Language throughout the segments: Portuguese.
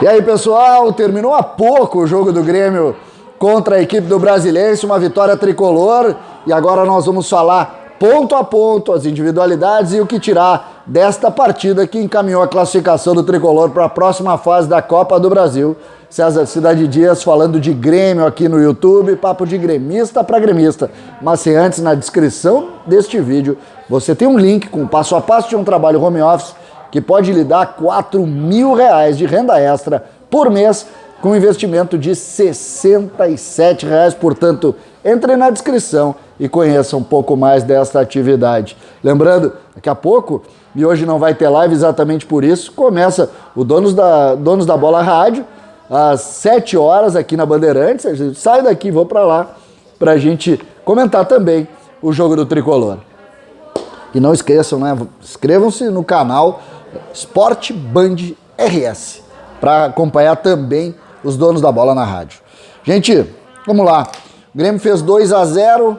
E aí, pessoal, terminou há pouco o jogo do Grêmio contra a equipe do Brasilense, uma vitória tricolor, e agora nós vamos falar ponto a ponto as individualidades e o que tirar desta partida que encaminhou a classificação do tricolor para a próxima fase da Copa do Brasil. César Cidade Dias falando de Grêmio aqui no YouTube, papo de gremista para gremista. Mas se antes, na descrição deste vídeo, você tem um link com passo a passo de um trabalho home office que pode lhe dar R$4.000 de renda extra por mês com investimento de R$67. Portanto, entre na descrição e conheça um pouco mais desta atividade. Lembrando, daqui a pouco, e hoje não vai ter live exatamente por isso, começa o Donos da Bola Rádio, às 7 horas aqui na Bandeirantes. A gente sai daqui e vou para lá para a gente comentar também o jogo do Tricolor. E não esqueçam, né? Inscrevam-se no canal Sport Band RS para acompanhar também os Donos da Bola na rádio. Gente, vamos lá. O Grêmio fez 2-0,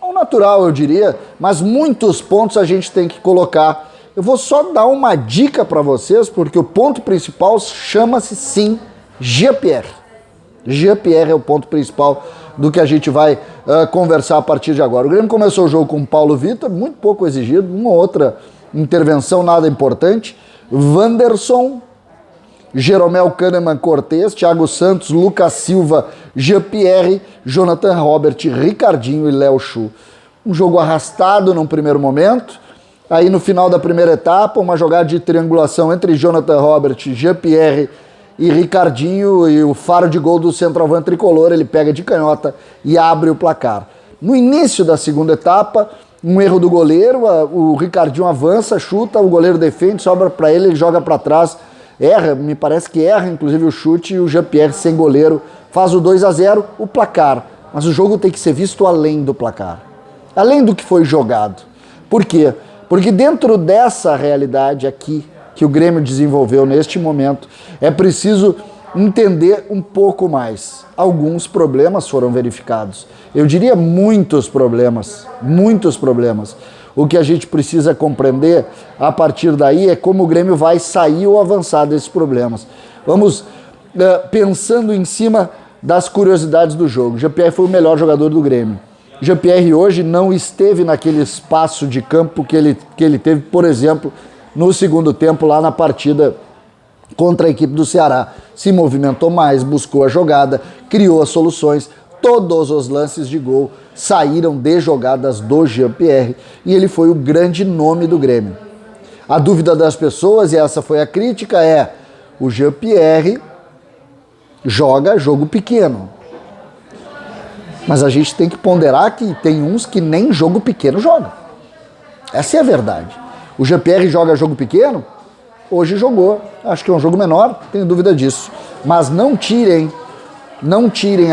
ao natural eu diria, mas muitos pontos a gente tem que colocar. Eu vou só dar uma dica para vocês, porque o ponto principal chama-se sim Jean-Pierre. Jean-Pierre é o ponto principal do que a gente vai conversar a partir de agora. O Grêmio começou o jogo com o Paulo Vitor, muito pouco exigido, uma outra intervenção nada importante. Wanderson, Jeromel Kahneman Cortez, Thiago Santos, Lucas Silva, Jean-Pierre, Jonathan Robert, Ricardinho e Léo Chu. Um jogo arrastado num primeiro momento. Aí no final da primeira etapa, uma jogada de triangulação entre Jonathan Robert, Jean-Pierre e Ricardinho, e o faro de gol do centroavante tricolor, ele pega de canhota e abre o placar. No início da segunda etapa, um erro do goleiro, o Ricardinho avança, chuta, o goleiro defende, sobra para ele, ele joga para trás, erra, me parece que erra inclusive o chute, e o Jean-Pierre sem goleiro faz o 2-0, o placar. Mas o jogo tem que ser visto além do placar, além do que foi jogado. Por quê? Porque dentro dessa realidade aqui que o Grêmio desenvolveu neste momento, é preciso entender um pouco mais. Alguns problemas foram verificados. Eu diria muitos problemas, muitos problemas. O que a gente precisa compreender a partir daí é como o Grêmio vai sair ou avançar desses problemas. Vamos pensando em cima das curiosidades do jogo. Jean-Pierre foi o melhor jogador do Grêmio. Jean-Pierre hoje não esteve naquele espaço de campo que ele teve, por exemplo, no segundo tempo lá na partida contra a equipe do Ceará. Se movimentou mais, buscou a jogada, criou as soluções. Todos os lances de gol saíram de jogadas do Jean-Pierre e ele foi o grande nome do Grêmio. A dúvida das pessoas, e essa foi a crítica, é: o Jean-Pierre joga jogo pequeno. Mas a gente tem que ponderar que tem uns que nem jogo pequeno jogam. Essa é a verdade. O Jean-Pierre joga jogo pequeno? Hoje jogou. Acho que é um jogo menor, tenho dúvida disso. Mas não tirem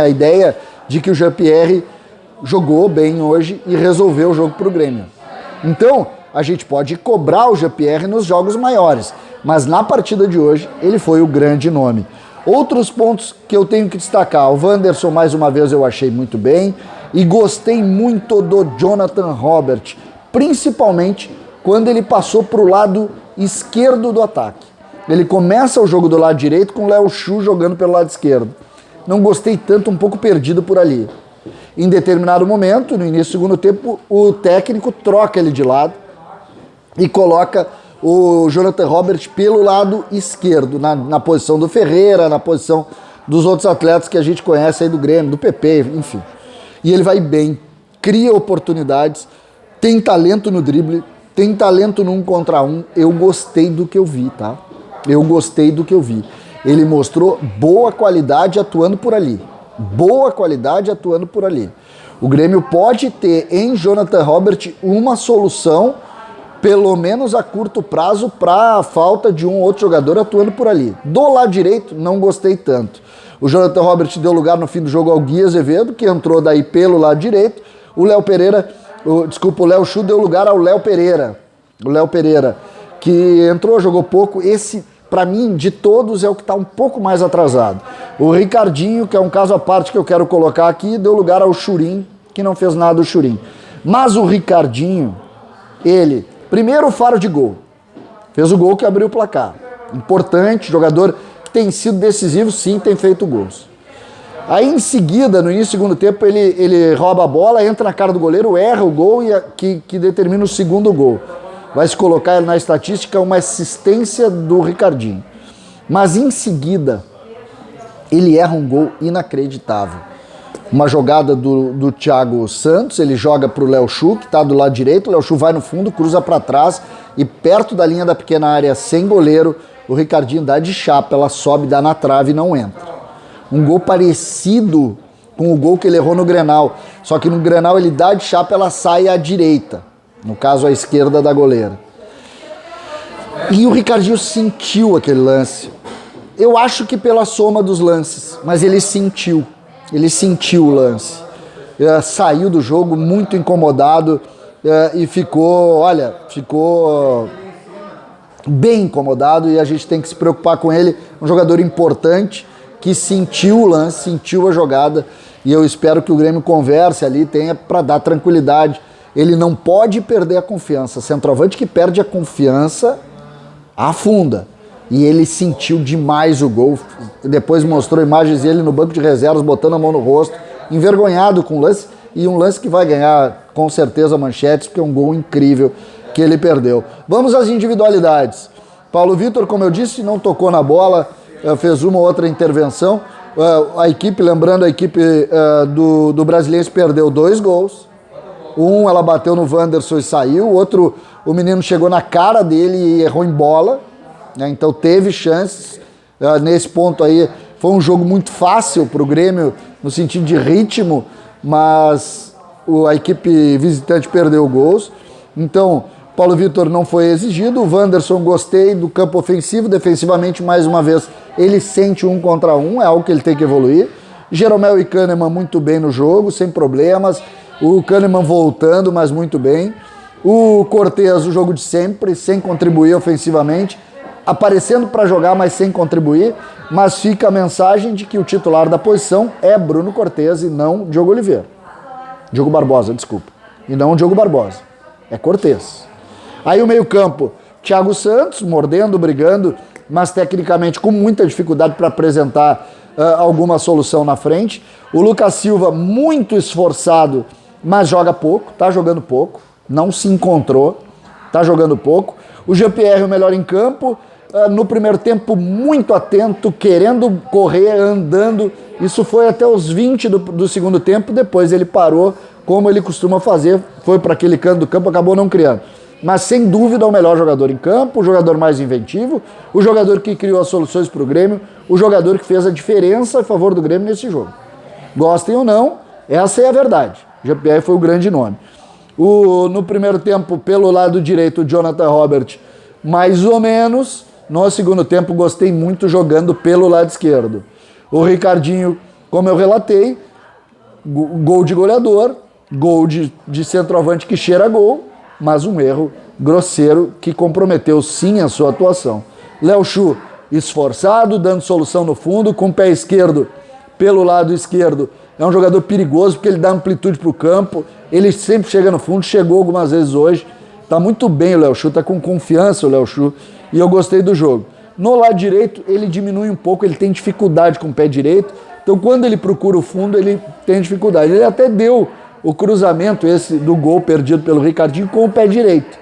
a ideia de que o Jean-Pierre jogou bem hoje e resolveu o jogo para o Grêmio. Então, a gente pode cobrar o Jean-Pierre nos jogos maiores, mas na partida de hoje ele foi o grande nome. Outros pontos que eu tenho que destacar: o Wanderson, mais uma vez, eu achei muito bem, e gostei muito do Jonathan Robert, principalmente quando ele passou para o lado esquerdo do ataque. Ele começa o jogo do lado direito com o Léo Chu jogando pelo lado esquerdo. Não gostei tanto, um pouco perdido por ali. Em determinado momento, no início do segundo tempo, o técnico troca ele de lado e coloca o Jonathan Robert pelo lado esquerdo, na posição do Ferreira, na posição dos outros atletas que a gente conhece aí do Grêmio, do PP, enfim. E ele vai bem, cria oportunidades, tem talento no drible, tem talento no 1 contra 1. Eu gostei do que eu vi, tá? Eu gostei do que eu vi. Ele mostrou boa qualidade atuando por ali. Boa qualidade atuando por ali. O Grêmio pode ter em Jonathan Robert uma solução, pelo menos a curto prazo, para a falta de um ou outro jogador atuando por ali. Do lado direito, não gostei tanto. O Jonathan Robert deu lugar no fim do jogo ao Gui Azevedo, que entrou daí pelo lado direito. O Léo Chu deu lugar ao Léo Pereira. O Léo Pereira, que entrou, jogou pouco. Esse, para mim, de todos, é o que está um pouco mais atrasado. O Ricardinho, que é um caso à parte que eu quero colocar aqui, deu lugar ao Churin, que não fez nada o Churin. Mas o Ricardinho, ele, primeiro faro de gol, fez o gol que abriu o placar. Importante, jogador tem sido decisivo, sim, tem feito gols. Aí em seguida, no início do segundo tempo, ele rouba a bola, entra na cara do goleiro, erra o gol que determina o segundo gol. Vai se colocar na estatística uma assistência do Ricardinho. Mas em seguida, ele erra um gol inacreditável. Uma jogada do Thiago Santos, ele joga para o Léo Chu, que está do lado direito, o Léo Chu vai no fundo, cruza para trás e perto da linha da pequena área, sem goleiro, o Ricardinho dá de chapa, ela sobe, dá na trave e não entra. Um gol parecido com o gol que ele errou no Grenal, só que no Grenal ele dá de chapa, ela sai à direita, no caso à esquerda da goleira. E o Ricardinho sentiu aquele lance. Eu acho que pela soma dos lances, mas ele sentiu o lance. Saiu do jogo muito incomodado e ficou bem incomodado, e a gente tem que se preocupar com ele. Um jogador importante que sentiu o lance, sentiu a jogada, e eu espero que o Grêmio converse ali, tenha para dar tranquilidade. Ele não pode perder a confiança. Centroavante que perde a confiança afunda. E ele sentiu demais o gol. Depois mostrou imagens dele no banco de reservas, botando a mão no rosto, envergonhado com o lance, e um lance que vai ganhar com certeza manchetes, porque é um gol incrível que ele perdeu. Vamos às individualidades. Paulo Vitor, como eu disse, não tocou na bola, fez uma ou outra intervenção. A equipe, lembrando, a equipe do Brasiliense perdeu 2 gols. Um, ela bateu no Wanderson e saiu. O outro, o menino chegou na cara dele e errou em bola. Então teve chances. Nesse ponto aí, foi um jogo muito fácil para o Grêmio, no sentido de ritmo, mas a equipe visitante perdeu gols. Então, Paulo Vitor não foi exigido. O Wanderson, gostei do campo ofensivo. Defensivamente, mais uma vez, ele sente 1 contra 1, é algo que ele tem que evoluir. Jeromel e Kahneman muito bem no jogo, sem problemas. O Kahneman voltando, mas muito bem. O Cortez, o jogo de sempre, sem contribuir ofensivamente, aparecendo para jogar, mas sem contribuir. Mas fica a mensagem de que o titular da posição é Bruno Cortez e não Diogo Oliveira. Diogo Barbosa, desculpa. E não Diogo Barbosa. É Cortez. Aí o meio-campo, Thiago Santos, mordendo, brigando, mas tecnicamente com muita dificuldade para apresentar alguma solução na frente. O Lucas Silva, muito esforçado, mas joga pouco, tá jogando pouco, não se encontrou, tá jogando pouco. O Jean-Pierre, o melhor em campo, no primeiro tempo muito atento, querendo correr, andando. Isso foi até os 20 do segundo tempo, depois ele parou, como ele costuma fazer, foi para aquele canto do campo, acabou não criando. Mas sem dúvida é o melhor jogador em campo, o jogador mais inventivo, o jogador que criou as soluções para o Grêmio, o jogador que fez a diferença a favor do Grêmio nesse jogo. Gostem ou não, essa é a verdade. Jean-Pierre foi o grande nome. No primeiro tempo, pelo lado direito, o Jonathan Robert, mais ou menos. No segundo tempo, gostei muito jogando pelo lado esquerdo. O Ricardinho, como eu relatei, gol de goleador, gol de centroavante que cheira gol, mas um erro grosseiro que comprometeu sim a sua atuação. Léo Chu, esforçado, dando solução no fundo, com o pé esquerdo pelo lado esquerdo. É um jogador perigoso porque ele dá amplitude para o campo, ele sempre chega no fundo, chegou algumas vezes hoje. Tá muito bem o Léo Chu, tá com confiança o Léo Chu, e eu gostei do jogo. No lado direito, ele diminui um pouco, ele tem dificuldade com o pé direito, então quando ele procura o fundo, ele tem dificuldade. Ele até deu o cruzamento esse do gol perdido pelo Ricardinho com o pé direito,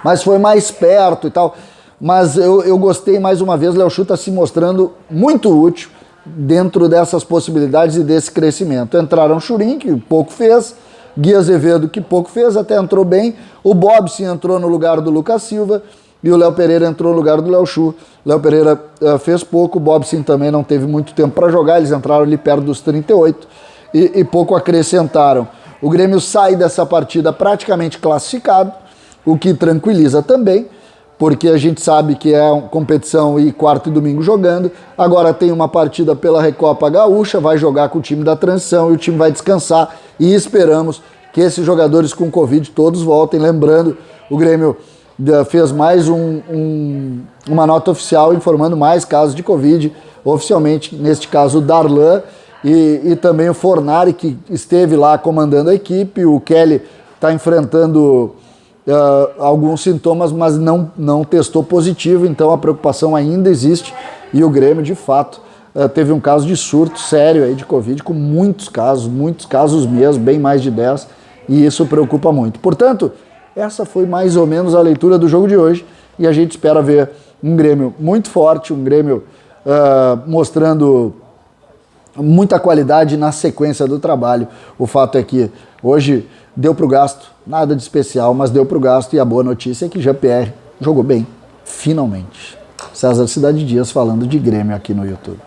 mas foi mais perto e tal. Mas eu gostei mais uma vez, o Léo Chu está se mostrando muito útil dentro dessas possibilidades e desse crescimento. Entraram o Churin, que pouco fez, Gui Azevedo, que pouco fez, até entrou bem, o Bobson entrou no lugar do Lucas Silva e o Léo Pereira entrou no lugar do Léo Chu. Léo Pereira fez pouco, o Bobson também não teve muito tempo para jogar, eles entraram ali perto dos 38 e pouco acrescentaram. O Grêmio sai dessa partida praticamente classificado, o que tranquiliza também, porque a gente sabe que é uma competição e quarto e domingo jogando. Agora tem uma partida pela Recopa Gaúcha, vai jogar com o time da transição e o time vai descansar, e esperamos que esses jogadores com Covid todos voltem. Lembrando, o Grêmio fez mais uma nota oficial informando mais casos de Covid, oficialmente, neste caso o Darlan e também o Fornari, que esteve lá comandando a equipe. O Kelly está enfrentando alguns sintomas, mas não testou positivo, então a preocupação ainda existe e o Grêmio, de fato, teve um caso de surto sério aí de Covid, com muitos casos mesmo, bem mais de 10, e isso preocupa muito. Portanto, essa foi mais ou menos a leitura do jogo de hoje, e a gente espera ver um Grêmio muito forte, um Grêmio mostrando muita qualidade na sequência do trabalho. O fato é que hoje deu para o gasto, nada de especial, mas deu para o gasto, e a boa notícia é que Jean-Pierre jogou bem, finalmente. César Cidade Dias falando de Grêmio aqui no YouTube.